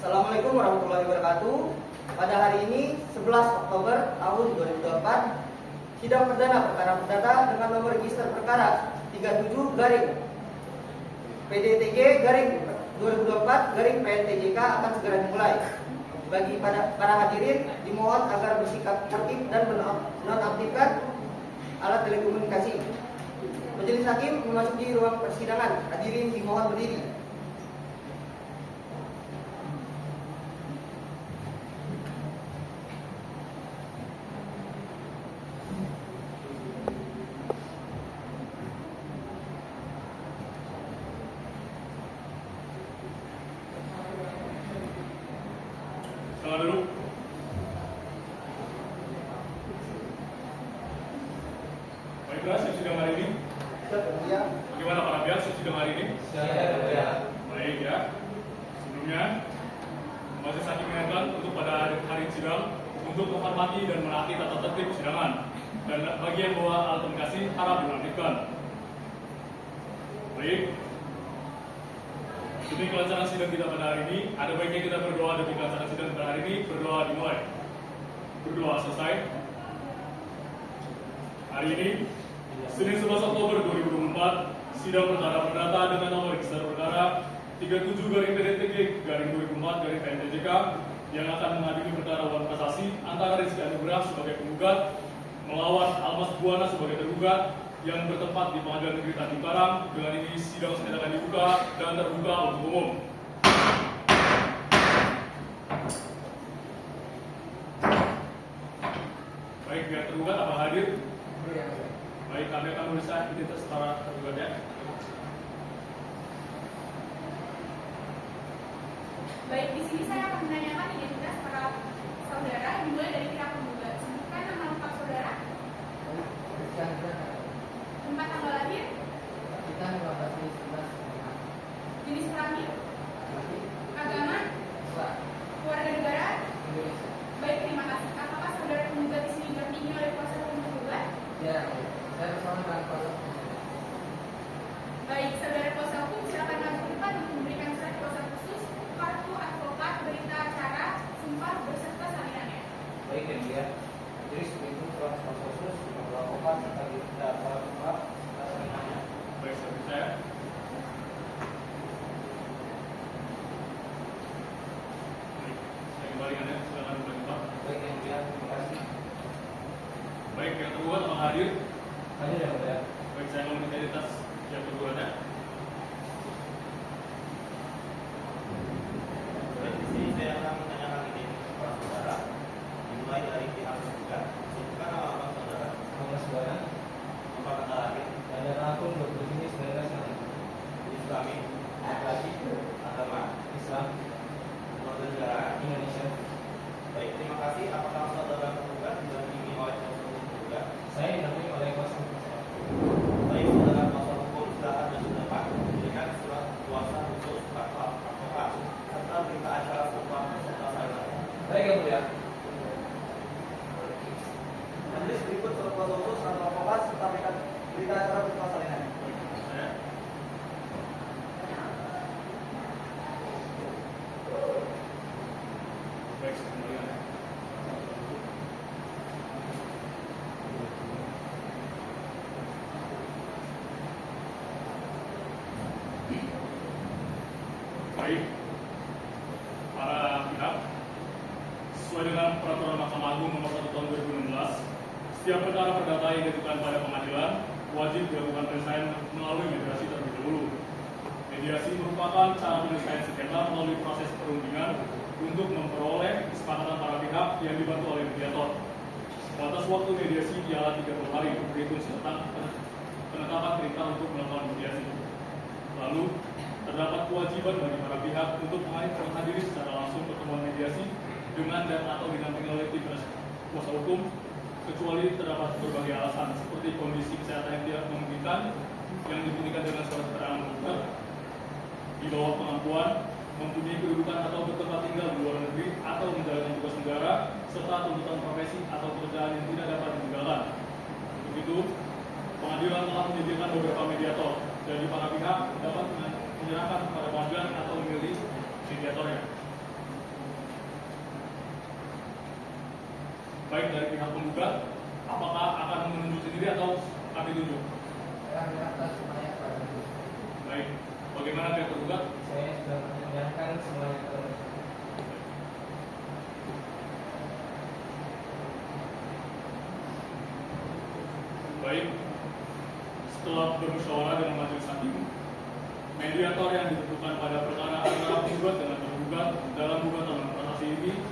Assalamualaikum warahmatullahi wabarakatuh. Pada hari ini 11 Oktober tahun 2024, sidang perdana perkara perdata dengan nomor register perkara 37 garing PDTG garing 2024 garing PNTJK akan segera dimulai. Bagi para hadirin dimohon agar bersikap tertib dan menonaktifkan alat telekomunikasi. Majelis hakim memasuki ruang persidangan. Hadirin dimohon berdiri. Selamat duduk. Baiklah, sidang hari ini. Bagaimana para pihak sidang hari ini? Baik ya. Sebelumnya, majelis hakim mengingatkan untuk pada hari sidang untuk menghormati dan menaati tata tertib persidangan dan bagi yang bawa alat komunikasi harap dilanjutkan. Baik. Demi kelancaran sidang kita pada hari ini, ada baiknya kita berdoa demi kelancaran sidang pada hari ini. Berdoa dimulai. Berdoa selesai. Hari ini, Senin 11 Oktober 2024, sidang perkara perdata dengan nomor register perkara 37 garing PDTG garing 2004 garing PNTJK yang akan mengadili perkara uang kasasi antara Rizky Anugrah sebagai penggugat melawan Almas Buana sebagai tergugat yang bertempat di Pengadilan Negeri Tanjung Karang. Dengan ini sidang akan dibuka dan terbuka untuk umum. Baik, pihak tergugat apa hadir? Baik, kami akan memeriksa identitas para tergugatnya. Baik, di sini saya akan menanyakan identitas para saudara dimulai dari pihak penggugat. Sebutkan nama lengkap saudara. Tempat tanggal lahir. Jenis kelamin. Agama. Keluarga negara. Baik, terima kasih. Apakah saudara penggugat di sini didampingi oleh kuasa hukum penggugat? Ya, saya bersama dengan kuasa. Baik, saudara kuasa hukum silakan maju ke depan untuk memberikan surat kuasa khusus, kartu advokat, berita acara, sumpah beserta salinannya. Baik ya, dia. Jadi sebelum surat kuasa khusus melakukan serta kita para Baik, seperti saya. Baik, saya kembalikan ya, silakan berjumpa. baik yang dia. Terima kasih. Baik, yang tergugat apa hadir? Hadir ya, Pak. Baik, saya mau minta identitas yang tergugatnya. Baik, di sini saya akan menanyakan identitas para saudara. Dimulai dari pihak tergugat. Sebutkan nama abang saudara. Mas Buana, Tempat tanggal lahir. dan akun 27/1996. Jenis kelamin. Laki, Agama. Islam, Keluarga negara. Indonesia. Baik, terima kasih. Apakah saudara tergugat didampingi oleh kuasa hukum tergugat? Saya didampingi oleh kuasa hukum. Baik, saudara kuasa hukum silakan maju ke depan memberikan surat kuasa khusus kartu advokat serta berita acara sumpah serta salinannya. Baik ya, Mulia. Majelis berikut surat kuasa khusus kartu advokat serta berita acara sumpah salinannya. Saya. Baik, saya kembalikan ya. Baik, para pihak, sesuai dengan peraturan Mahkamah Agung nomor 1 tahun 2016, setiap perkara perdata yang diajukan pada pengadilan wajib dilakukan penyelesaian melalui mediasi terlebih dahulu. Mediasi merupakan cara penyelesaian sengketa melalui proses perundingan untuk memperoleh kesepakatan para pihak yang dibantu oleh mediator. Batas waktu mediasi ialah 30 hari, berhitung serta penetapan perintah untuk melakukan mediasi. Lalu, terdapat kewajiban bagi para pihak untuk menghadiri secara langsung pertemuan mediasi dengan dan atau didampingi oleh tim kuasa hukum, kecuali terdapat berbagai alasan seperti kondisi kesehatan yang tidak memungkinkan yang dibuktikan dengan surat keterangan dokter, di bawah pengakuan, mempunyai kedudukan atau bertempat tinggal di luar negeri atau menjalankan tugas negara, serta tuntutan profesi atau pekerjaan yang tidak dapat ditinggalkan. Untuk itu, pengadilan telah menyediakan beberapa mediator, jadi para pihak dapat menyerahkan kepada pengadilan atau memilih mediatornya. baik dari pihak penggugat, apakah akan menunjuk sendiri atau kami tunjuk? Saya menyerahkan semuanya kepada Ibu. Baik, bagaimana pihak penggugat? Saya sudah menyerahkan semuanya kepada Ibu. Baik, setelah bermusyawarah dengan majelis hakim, mediator yang ditentukan pada perkara antara penggugat dengan tergugat dalam gugatan kasasi ini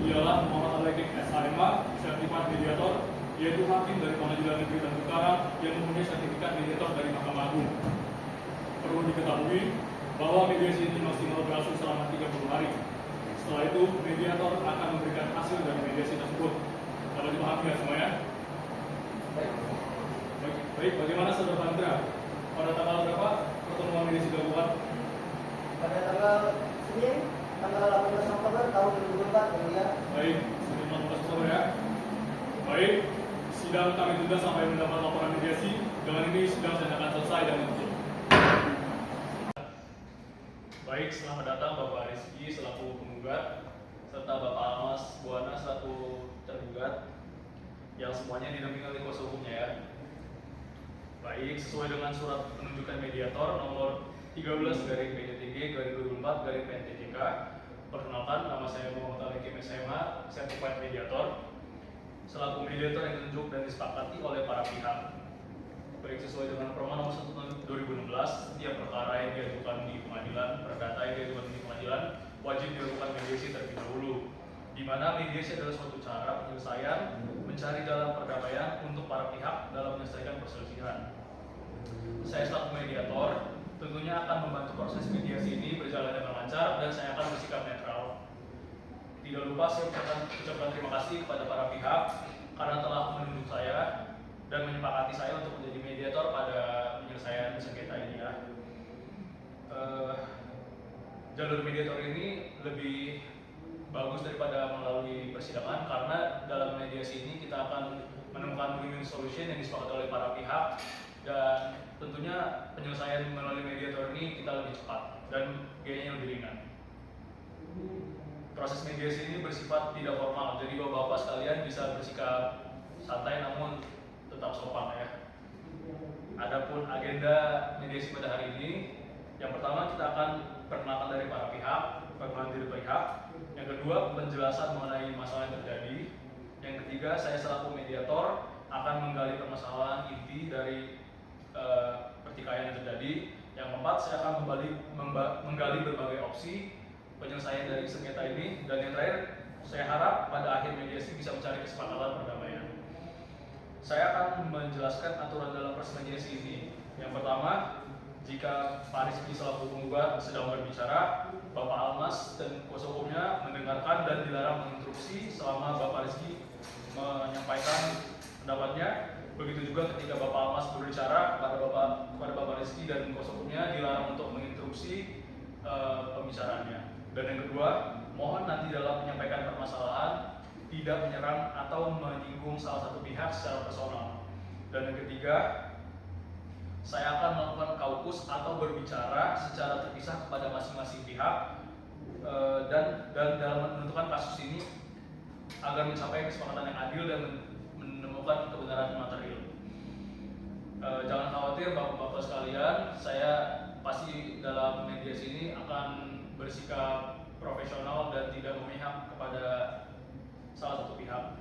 ialah Muhammad Al-Lekik SHMA, sertifikat mediator, yaitu hakim dari Pengadilan Negeri Tanjung Karang yang mempunyai sertifikat mediator dari Mahkamah Agung. Perlu diketahui bahwa mediasi ini maksimal berlangsung selama 30 hari. Setelah itu, mediator akan memberikan hasil dari mediasi tersebut. Dapat dipahami ya semuanya? Baik, bagaimana Saudara Pandra? Pada tanggal berapa pertemuan mediasi dilakukan? Pada tanggal Senin, tanggal 18 Oktober tahun 2024, yang mulia. Baik, Senin 14 Oktober ya. Baik, sidang kami tunda sampai mendapat laporan mediasi. Dengan ini sidang saya akan selesai dan ditutup. Baik, selamat datang Bapak Rizky selaku penggugat serta Bapak Almas Buana selaku tergugat yang semuanya didampingi oleh kuasa hukumnya ya. Baik, sesuai dengan surat penunjukan mediator nomor 13/PJTG/2004/PNTJK. Perkenalkan, nama saya Muhammad Al-Lekik SHMA, Certified Mediator, selaku mediator yang ditunjuk dan disepakati oleh para pihak. Baik, sesuai dengan Perma nomor 1 tahun 2016, setiap perkara yang diajukan di pengadilan, perdata yang diajukan di pengadilan, wajib dilakukan mediasi terlebih dahulu. Di mana mediasi adalah suatu cara penyelesaian mencari jalan perdamaian untuk para pihak dalam menyelesaikan perselisihan. Saya selaku mediator tentunya akan membantu proses mediasi ini berjalan dengan lancar dan saya akan bersikap netral. Tidak lupa saya ucapkan terima kasih kepada para pihak karena telah menunjuk saya dan menyepakati saya untuk menjadi mediator pada penyelesaian sengketa ini ya. Jalur mediator ini lebih bagus daripada melalui persidangan karena dalam mediasi ini kita akan menemukan win-win solution yang disepakati oleh para pihak dan tentunya penyelesaian melalui mediator ini kita lebih cepat dan biayanya lebih ringan. Proses mediasi ini bersifat tidak formal, jadi bapak-bapak sekalian bisa bersikap santai namun tetap sopan ya. Adapun agenda mediasi pada hari ini, yang pertama kita akan perkenalkan dari para pihak, perkenalan diri pihak. Yang kedua, penjelasan mengenai masalah yang terjadi. Yang ketiga, saya selaku mediator akan menggali permasalahan inti dari pertikaian yang terjadi. Yang keempat, saya akan menggali berbagai opsi penyelesaian dari sengketa ini. Dan yang terakhir, saya harap pada akhir mediasi bisa mencari kesepakatan perdamaian. Saya akan menjelaskan aturan dalam proses mediasi ini. Yang pertama, jika Pak Rizky selaku penggugat sedang berbicara, Bapak Almas dan kuasa hukumnya mendengarkan dan dilarang menginterupsi selama Bapak Rizky menyampaikan pendapatnya. Begitu juga ketika Bapak Almas berbicara kepada Bapak Rizky dan kuasa hukumnya dilarang untuk menginterupsi pembicaraannya. Dan yang kedua, mohon nanti dalam menyampaikan permasalahan tidak menyerang atau menyinggung salah satu pihak secara personal. Dan yang ketiga, saya akan melakukan kaukus atau berbicara secara terpisah kepada masing-masing pihak dan dalam menentukan kasus ini agar mencapai kesepakatan yang adil dan menemukan kebenaran material. Jangan khawatir bapak-bapak sekalian, saya pasti dalam mediasi ini akan bersikap profesional dan tidak memihak kepada salah satu pihak.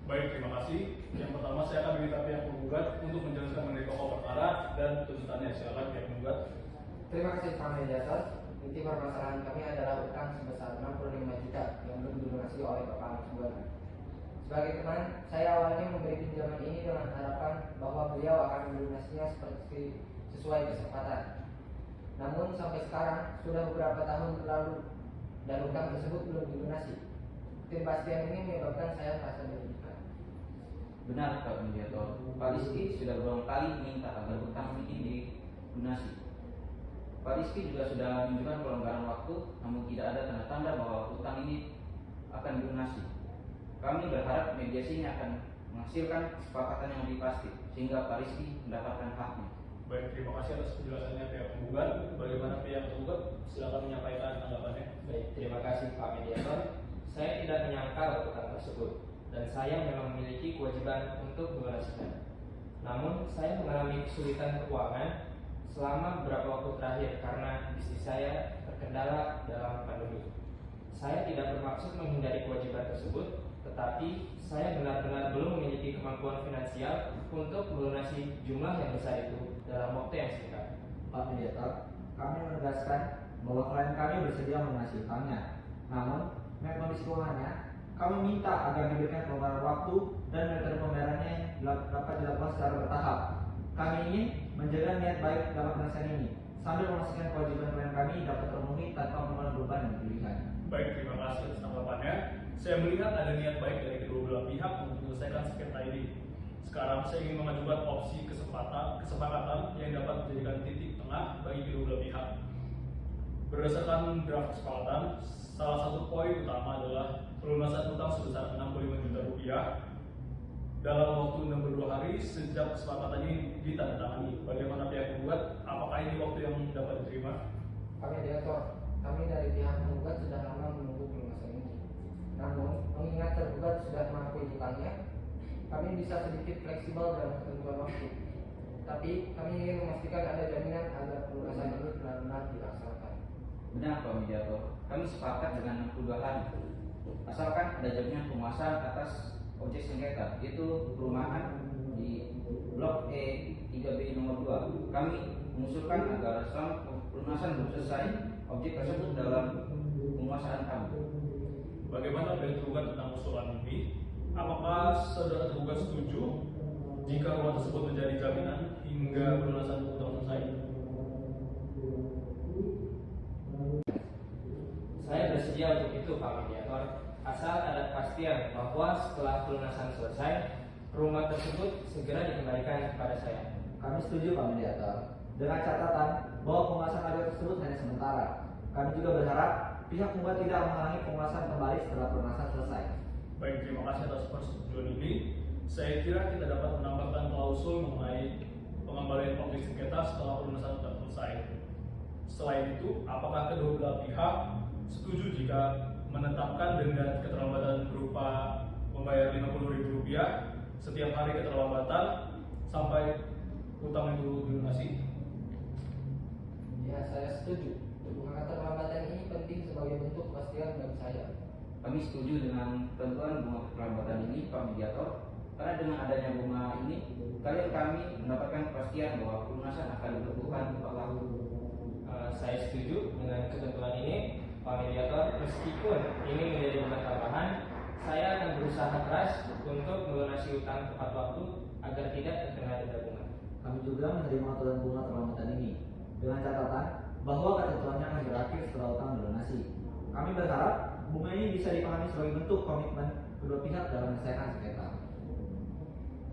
Baik, terima kasih. Yang pertama saya akan meminta pihak penggugat untuk menjelaskan mengenai pokok perkara dan tuntutannya. Silakan pihak penggugat. Terima kasih Pak Mediator. Inti permasalahan kami adalah utang sebesar 65 juta yang belum dilunasi oleh Bapak Almas Buana. Sebagai teman, saya awalnya memberi pinjaman ini dengan harapan bahwa beliau akan melunasinya sesuai kesepakatan. Namun sampai sekarang sudah beberapa tahun berlalu dan utang tersebut belum dilunasi. Ketidakpastian ini menyebabkan saya merasa merugikan. Benar Pak Mediator, Pak Rizky sudah berulang kali meminta agar utang ini dilunasi. Pak Rizky juga sudah menunjukkan pelonggaran waktu, namun tidak ada tanda-tanda bahwa utang ini akan dilunasi. Kami berharap mediasi ini akan menghasilkan kesepakatan yang lebih pasti, sehingga Pak Rizky mendapatkan haknya. Baik, terima kasih atas penjelasannya pihak penggugat. Bagaimana pihak penggugat? Silakan menyampaikan tanggapannya. Baik, terima kasih Pak Mediator. Saya tidak menyangka utang tersebut, dan saya memang memiliki kewajiban untuk melunasikan. Namun, saya mengalami kesulitan keuangan selama beberapa waktu terakhir karena bisnis saya terkendala dalam pandemi. Saya tidak bermaksud menghindari kewajiban tersebut, tetapi saya benar-benar belum memiliki kemampuan finansial untuk melunasi jumlah yang besar itu dalam waktu yang singkat. Pak Mediator, kami menegaskan bahwa klien kami bersedia melunasi utangnya. Namun, melihat kondisi keuangannya, kami minta agar diberikan kelonggaran waktu dan metode pembayarannya yang dapat dilakukan secara bertahap. Kami ingin menjaga niat baik dalam penyelesaian ini, sambil memastikan kewajiban klien kami dapat terpenuhi tanpa mengurangi beban yang berlebihan. Baik, terima kasih atas tanggapannya. Saya melihat ada niat baik dari kedua belah pihak untuk menyelesaikan sengketa ini. Sekarang saya ingin mengajukan opsi kesepakatan yang dapat menjadikan titik tengah bagi kedua belah pihak. Berdasarkan draft kesepakatan, salah satu poin utama adalah pelunasan utang sebesar 65 juta rupiah dalam waktu 62 hari sejak kesepakatan ini ditandatangani. Bagaimana pihak penggugat? Apakah ini waktu yang dapat diterima? Pak Mediator, kami dari pihak penggugat sudah lama menunggu pelunasan ini. Namun, mengingat tergugat sudah mengakui hutangnya, kami bisa sedikit fleksibel dalam ketentuan waktu. Tapi kami ingin memastikan ada jaminan agar pelunasan ini benar-benar dilaksanakan. Benar Pak Mediator, kami sepakat dengan 62 hari. Asalkan ada jaminan penguasaan atas objek sengketa, yaitu perumahan di Blok E 3B nomor 2. Kami mengusulkan agar selama pelunasan belum selesai, objek tersebut dalam penguasaan kami. Bagaimana pihak tergugat tentang usulan ini? Apakah saudara tergugat setuju jika rumah tersebut menjadi jaminan hingga pelunasan utang selesai? Saya bersedia untuk itu, Pak Mediator, asal ada kepastian bahwa setelah pelunasan selesai, rumah tersebut segera dikembalikan kepada saya. Kami setuju Pak Mediator, dengan catatan bahwa penguasaan agar tersebut hanya sementara. Kami juga berharap pihak penggugat tidak menghalangi penguasaan kembali setelah pelunasan selesai. Baik, terima kasih atas persetujuan ini. Saya kira kita dapat menambahkan klausul mengenai pengembalian objek sengketa setelah pelunasan sudah selesai. Selain itu, apakah kedua belah pihak setuju jika menetapkan denda keterlambatan berupa membayar Rp50.000 setiap hari keterlambatan sampai utang itu dilunasi? Ya, saya setuju. Bunga keterlambatan ini penting sebagai bentuk kepastian bagi saya. Kami setuju dengan ketentuan bunga keterlambatan ini, Pak Mediator, karena dengan adanya bunga ini, klien kami mendapatkan kepastian bahwa pelunasan akan dilakukan tepat waktu. Saya setuju dengan ketentuan ini, Pak Mediator. Meskipun ini menjadi beban tambahan, saya akan berusaha keras untuk melunasi utang tepat waktu agar tidak terkena denda bunga. Kami juga menerima aturan bunga terlambatan ini, dengan catatan bahwa ketentuannya akan berakhir setelah utang dilunasi. Kami berharap bunga ini bisa dipahami sebagai bentuk komitmen kedua pihak dalam menyelesaikan sengketa.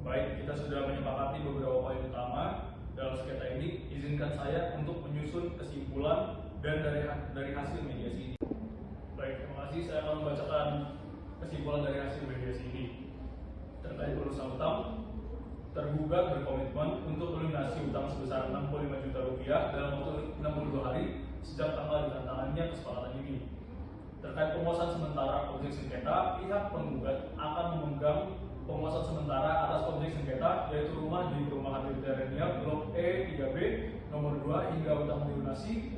Baik, kita sudah menyepakati beberapa poin utama dalam sengketa ini. Izinkan saya untuk menyusun kesimpulan dan dari hasil mediasi ini. Baik, terima kasih. Saya akan membacakan kesimpulan dari hasil mediasi ini. Terkait pelunasan utang, tergugat berkomitmen untuk melunasi utang sebesar Rp65 juta dalam waktu 62 hari sejak tanggal ditandatangannya kesepakatan ini. Terkait penguasaan sementara objek sengketa, pihak penggugat akan memegang penguasaan sementara atas objek sengketa, yaitu rumah di perumahan Mediterania Blok E 3B nomor 2 hingga utang dilunasi.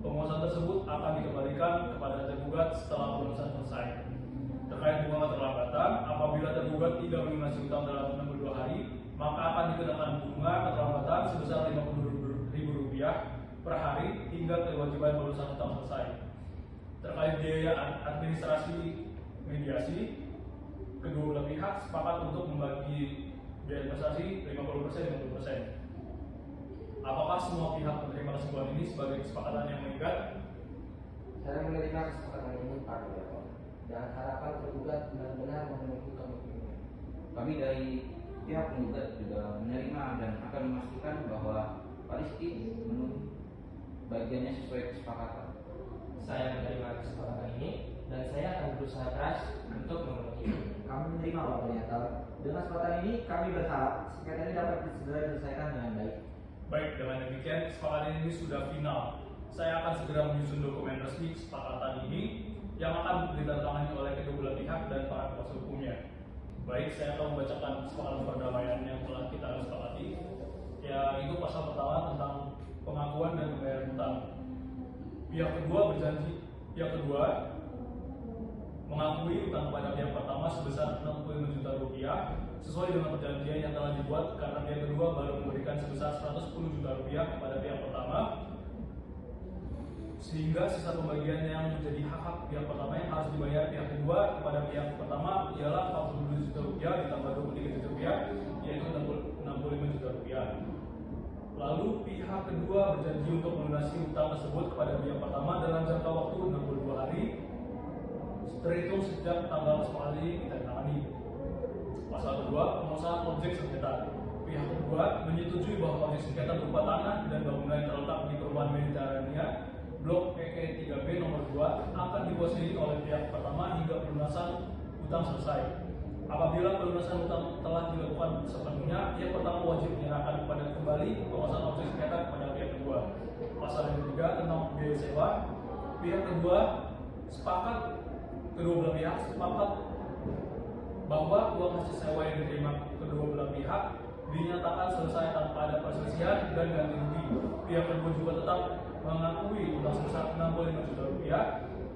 Penguasaan tersebut akan dikembalikan kepada tergugat setelah pelunasan selesai. Terkait bunga keterlambatan, apabila tergugat tidak melunasi utang dalam 62 hari, maka akan dikenakan bunga keterlambatan sebesar Rp50.000 per hari hingga kewajiban pelunasan utang selesai. Terkait biaya administrasi mediasi, kedua belah pihak sepakat untuk membagi biaya investasi 50%-50%. Apakah semua pihak menerima kesimpulan ini sebagai kesepakatan yang mengikat? Saya menerima kesepakatan ini, Pak Mediator, dan harapan tergugat benar-benar memenuhi komitmennya. Kami dari pihak penggugat juga menerima dan akan memastikan bahwa Pak Rizky memenuhi bagiannya sesuai kesepakatan. Saya menerima kesepakatan ini dan saya akan berusaha keras untuk memenuhi. Kami menerima Pak Mediator. Dengan kesempatan ini, kami berharap sengketa ini dapat segera diselesaikan dengan baik. Baik, dengan demikian kesepakatan ini sudah final. Saya akan segera menyusun dokumen resmi kesepakatan ini yang akan ditandatangani oleh kedua belah pihak dan para kuasa hukumnya. Baik, saya akan membacakan kesepakatan perdamaian yang telah kita sepakati, yaitu pasal pertama tentang pengakuan dan pembayaran hutang. Pihak kedua mengakui hutang kepada pihak pertama sebesar 65 juta rupiah sesuai dengan perjanjian yang telah dibuat, karena pihak kedua baru memberikan sebesar 110 juta rupiah kepada pihak pertama, sehingga sisa pembagian yang menjadi hak pihak pertama yang harus dibayar pihak kedua kepada pihak pertama ialah 42 juta rupiah ditambah 23 juta rupiah, yaitu 65 juta rupiah. Lalu pihak kedua berjanji untuk melunasi hutang tersebut kepada pihak pertama dalam jangka waktu 62 hari terhitung sejak tanggal kesepakatan ditandatangani. Pasal kedua, pengusahaan objek sengketa. Pihak kedua menyetujui bahwa objek sengketa berupa tanah dan bangunan yang terletak di perumahan Mediterania Blok EE 3B nomor 2 akan dikuasai oleh pihak pertama hingga pelunasan hutang selesai. Apabila pelunasan hutang telah dilakukan sepenuhnya, pihak pertama wajib menyerahkan kepada kembali penguasaan objek sengketa kepada pihak kedua. Pasal yang ketiga tentang biaya sewa. Pihak kedua kedua belah pihak sepakat bahwa uang hasil sewa yang diterima kedua belah pihak dinyatakan selesai tanpa ada perselisihan dan ganti rugi. Pihak kedua juga tetap mengakui utang sebesar 65 juta rupiah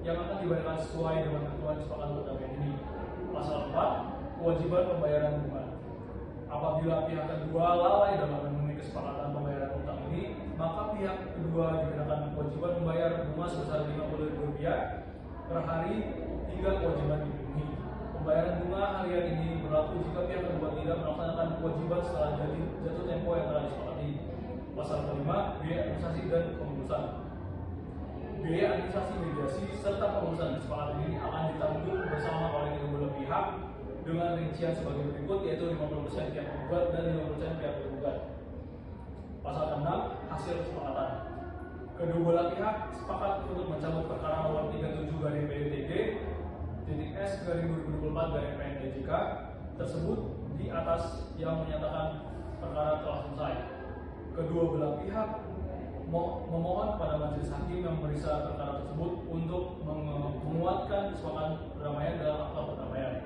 yang akan dibayarkan sesuai dengan ketentuan kesepakatan perdamaian ini. Pasal 4, kewajiban pembayaran bunga. Apabila pihak kedua lalai dalam memenuhi kesepakatan pembayaran utang ini, maka pihak kedua dikenakan kewajiban membayar bunga sebesar 50 rupiah per hari hingga kewajiban dipenuhi. Pembayaran bunga harian ini berlaku jika pihak kedua tidak melaksanakan kewajiban setelah jatuh tempo yang telah disepakati. Pasal kelima, biaya administrasi dan pengurusan. Biaya administrasi mediasi serta pengurusan kesepakatan ini akan ditanggung bersama oleh kedua belah pihak dengan rincian sebagai berikut, yaitu 50% pihak tergugat dan 50% pihak tergugat. Pasal 6, hasil kesepakatan. Kedua belah pihak sepakat untuk mencabut perkara nomor 37/PDTG/S/2024/PNTJK tersebut di atas yang menyatakan perkara telah selesai. Kedua belah pihak memohon kepada majelis hakim yang memeriksa perkara tersebut untuk menguatkan kesepakatan perdamaian dalam akta perdamaian.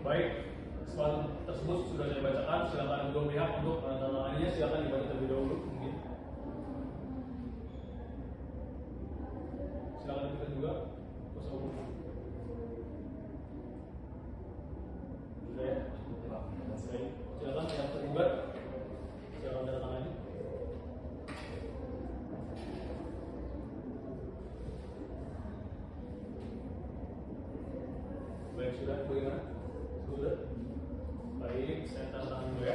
Baik, kesepakatan tersebut sudah saya bacakan. Silakan kedua pihak untuk menandatanganinya. Silakan dibaca terlebih dahulu. Mungkin. Silakan kita juga kuasa hukum. Sudah ya? Baik. Silakan yang terlibat. Silakan menandatangani. Baik, sudah bagaimana? Sudah? Baik, saya tanda tangan dulu ya.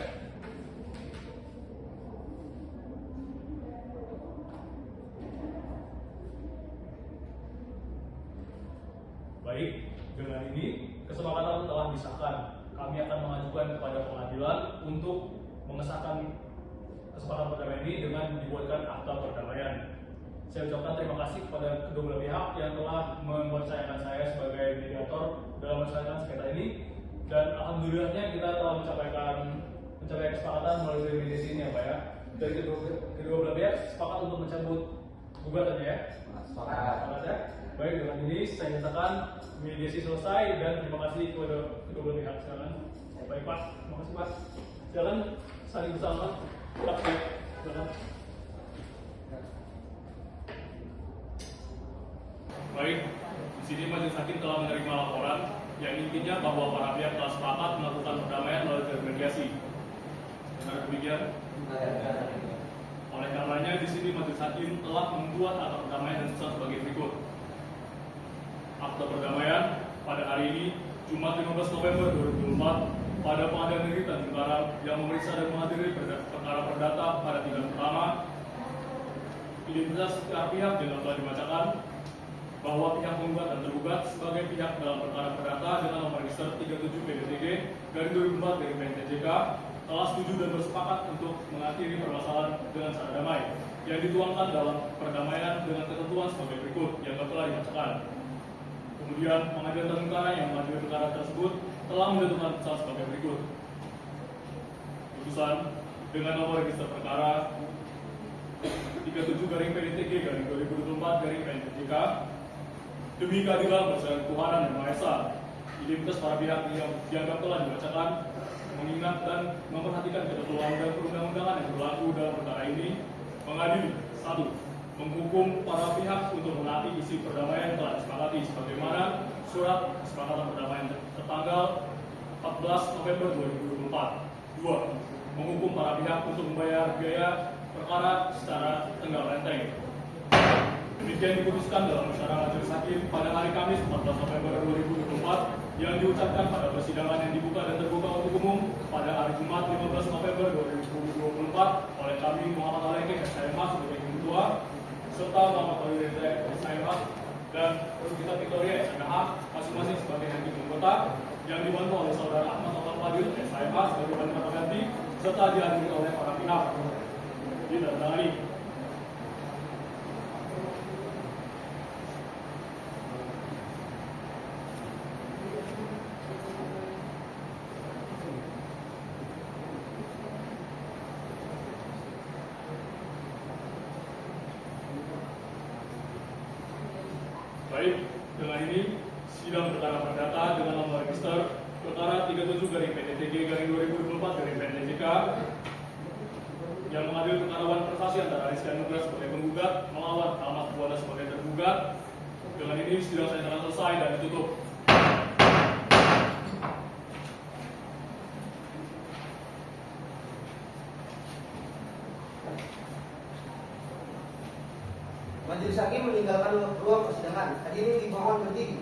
Baik, dengan ini kesepakatan telah disahkan. Kami akan mengajukan kepada pengadilan untuk mengesahkan kesepakatan perdamaian ini dengan dibuatkan akta perdamaian. Saya ucapkan terima kasih kepada kedua belah pihak yang telah mempercayakan saya sebagai mediator dalam menyelesaikan sengketa ini, dan alhamdulillahnya kita telah mencapai kesepakatan melalui mediasi ini ya Pak ya. Dari kedua belah pihak sepakat untuk mencabut gugatannya ya. Sepakat ya. Baik, dengan ini saya nyatakan mediasi selesai dan terima kasih kepada kedua belah pihak. Silakan. Baik Pak, terima kasih Pak. Silakan saling bersama. Silakan. Baik, di sini majelis hakim telah menerima laporan yang intinya bahwa para pihak telah sepakat melakukan perdamaian melalui mediasi. Benar demikian? Oleh karenanya di sini majelis hakim telah membuat akta perdamaian dan susun sebagai berikut. Akta perdamaian pada hari ini Jumat 15 November 2024 pada Pengadilan Negeri Tanjung Karang yang memeriksa dan menghadiri perkara perdata pada tingkat pertama. Identitas pihak yang telah dibacakan bahwa pihak penggugat dan tergugat sebagai pihak dalam perkara perdata dengan nomor register 37/PDTG/2024/PNTJK telah setuju dan bersepakat untuk mengakhiri permasalahan dengan cara damai yang dituangkan dalam perdamaian dengan ketentuan sebagai berikut yang telah dibacakan. Kemudian Pengadilan Tanjung Karang yang mengadili perkara tersebut telah menjatuhkan putusan sebagai berikut. Putusan dengan nomor register perkara 37/PDTG/2024/PNTJK demi keadilan bersama Tuhan yang Maha Esa. Identitas para pihak yang dianggap telah dibacakan, mengingat dan memperhatikan ketentuan dan perundang-undangan yang berlaku dalam perkara ini, mengadili 1. Menghukum para pihak untuk menaati isi perdamaian yang telah disepakati sebagaimana surat kesepakatan perdamaian tertanggal 14 November 2024. 2. Menghukum para pihak untuk membayar biaya perkara secara tenggal renteng. Demikian diputuskan dalam musyawarah majelis hakim pada hari Kamis 14 November 2024 yang diucapkan pada persidangan yang dibuka dan terbuka untuk umum pada hari Jumat 15 November 2024 oleh kami Muhammad Aleke SMH sebagai ketua serta Muhammad Alireza SMH dan Rosita Victoria SMH masing-masing sebagai hakim anggota yang dibantu oleh saudara Ahmad Otak Fadil SMH sebagai panitera pengganti serta dihadiri oleh para pihak. Ditandatangani. Baik, dengan ini sidang perkara perdata dengan nomor register perkara 37/PTTG/2024/PTJK yang mengadil perkara prestasi antara Rizky Anugrah sebagai penggugat melawan Ahmad Buana sebagai tergugat. Dengan ini sidang saya telah selesai dan ditutup. Majelis hakim meninggalkan ruang persidangan. Hadirin dimohon berdiri.